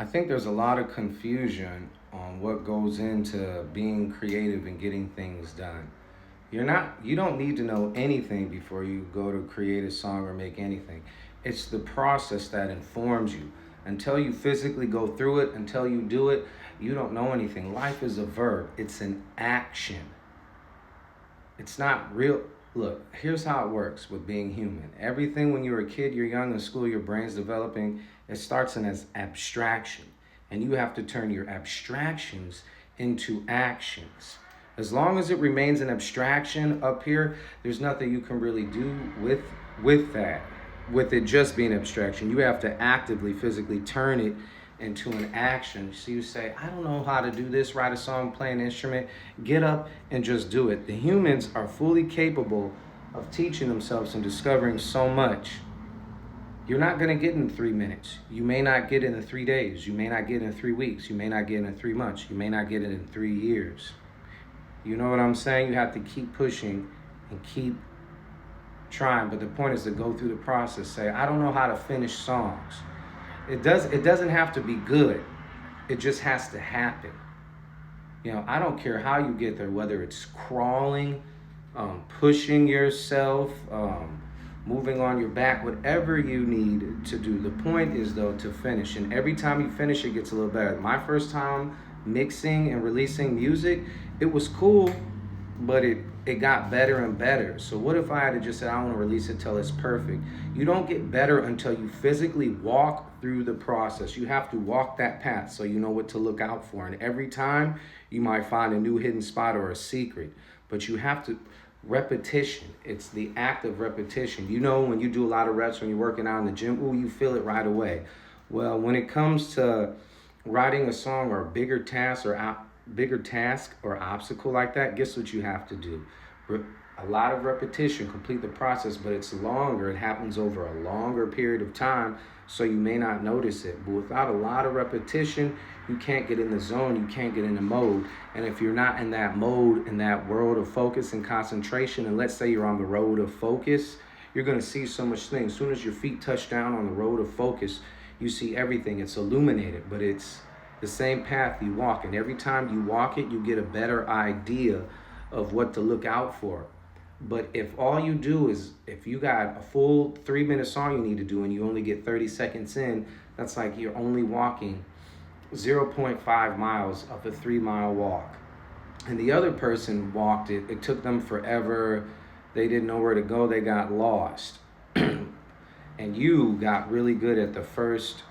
I think there's a lot of confusion on what goes into being creative and getting things done. You don't need to know anything before you go to create a song or make anything. It's the process that informs you. Until you physically go through it, until you do it, you don't know anything. Life is a verb, it's an action. It's not real. Look, here's how it works with being human. Everything when you're a kid, you're young in school, your brain's developing, it starts in as abstraction. And you have to turn your abstractions into actions. As long as it remains an abstraction up here, there's nothing you can really do with that. With it just being abstraction, you have to actively, physically turn it into an action. So you say, I don't know how to do this, write a song, play an instrument, get up and just do it. The humans are fully capable of teaching themselves and discovering so much. You're not going to get in 3 minutes. You may not get in 3 days. You may not get in 3 weeks. You may not get in 3 months. You may not get it in 3 years. You know what I'm saying? You have to keep pushing and keep trying. But the point is to go through the process. Say, I don't know how to finish songs. It doesn't have to be good. It just has to happen. I don't care how you get there, whether it's crawling, pushing yourself, moving on your back, whatever you need to do. The point is, though, to finish. And every time you finish, it gets a little better. My first time mixing and releasing music, it was cool, but it got better and better. So what if I had to just say, I want to release it till it's perfect? You don't get better until you physically walk through the process. You have to walk that path so you know what to look out for. And every time you might find a new hidden spot or a secret, but you have to repetition. It's the act of repetition. When you do a lot of reps when you're working out in the gym, you feel it right away. Well, when it comes to writing a song or a bigger task or obstacle like that, guess what you have to do? A lot of repetition, complete the process, but it's longer. It happens over a longer period of time, so you may not notice it. But without a lot of repetition, you can't get in the zone, you can't get in the mode. And if you're not in that mode, in that world of focus and concentration, and let's say you're on the road of focus, you're going to see so much things. As soon as your feet touch down on the road of focus, you see everything. It's illuminated, but it's the same path you walk. And every time you walk it, you get a better idea of what to look out for. But if all you do is, if you got a full 3-minute song you need to do and you only get 30 seconds in, that's like you're only walking 0.5 miles of a 3-mile walk. And the other person walked it. It took them forever. They didn't know where to go. They got lost. And you got really good at the first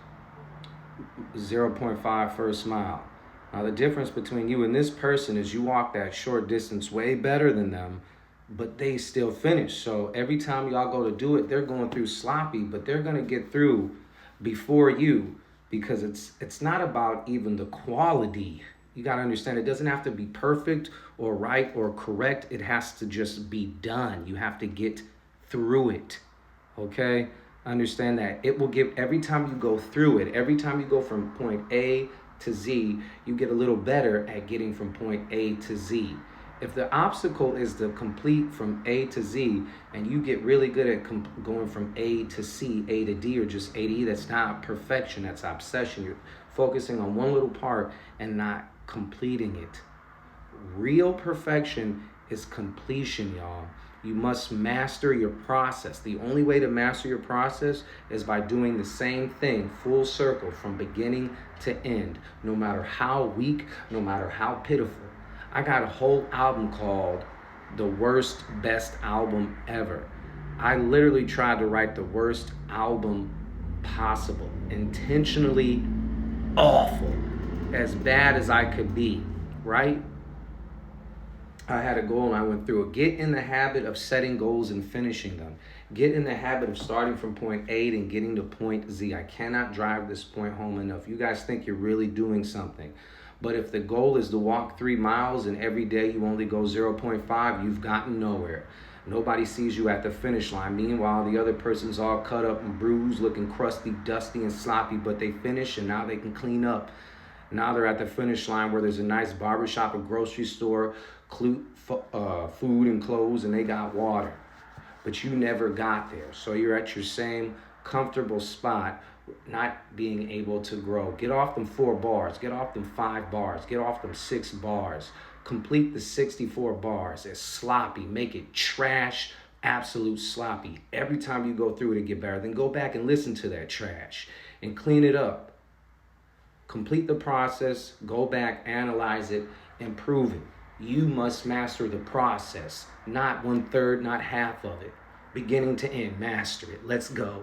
zero point 0.5 first mile. Now the difference between you and this person is you walk that short distance way better than them, but they still finish. So every time y'all go to do it, they're going through sloppy, but they're going to get through before you, because it's not about even the quality. You got to understand, it doesn't have to be perfect or right or correct. It has to just be done. You have to get through it. Okay? Understand that it will give, every time you go through it, every time you go from point A to Z, you get a little better at getting from point A to Z. If the obstacle is to complete from A to Z, and you get really good at going from A to C, A to D, or just A to E, that's not perfection, that's obsession. You're focusing on one little part and not completing it. Real perfection is completion, y'all. You must master your process. The only way to master your process is by doing the same thing, full circle, from beginning to end, no matter how weak, no matter how pitiful. I got a whole album called The Worst Best Album Ever. I literally tried to write the worst album possible, intentionally awful, as bad as I could be, right? I had a goal and I went through it. Get in the habit of setting goals and finishing them. Get in the habit of starting from point A and getting to point Z. I cannot drive this point home enough. You guys think you're really doing something. But if the goal is to walk 3 miles and every day you only go 0.5, you've gotten nowhere. Nobody sees you at the finish line. Meanwhile, the other person's all cut up and bruised, looking crusty, dusty, and sloppy, but they finish and now they can clean up. Now they're at the finish line where there's a nice barbershop, a grocery store, food and clothes, and they got water. But you never got there. So you're at your same comfortable spot not being able to grow. Get off them 4 bars. Get off them 5 bars. Get off them 6 bars. Complete the 64 bars. It's sloppy. Make it trash, absolute sloppy. Every time you go through it, it get better. Then go back and listen to that trash and clean it up. Complete the process. Go back, analyze it, improve it. You must master the process, not 1/3, not half of it. Beginning to end, master it. Let's go.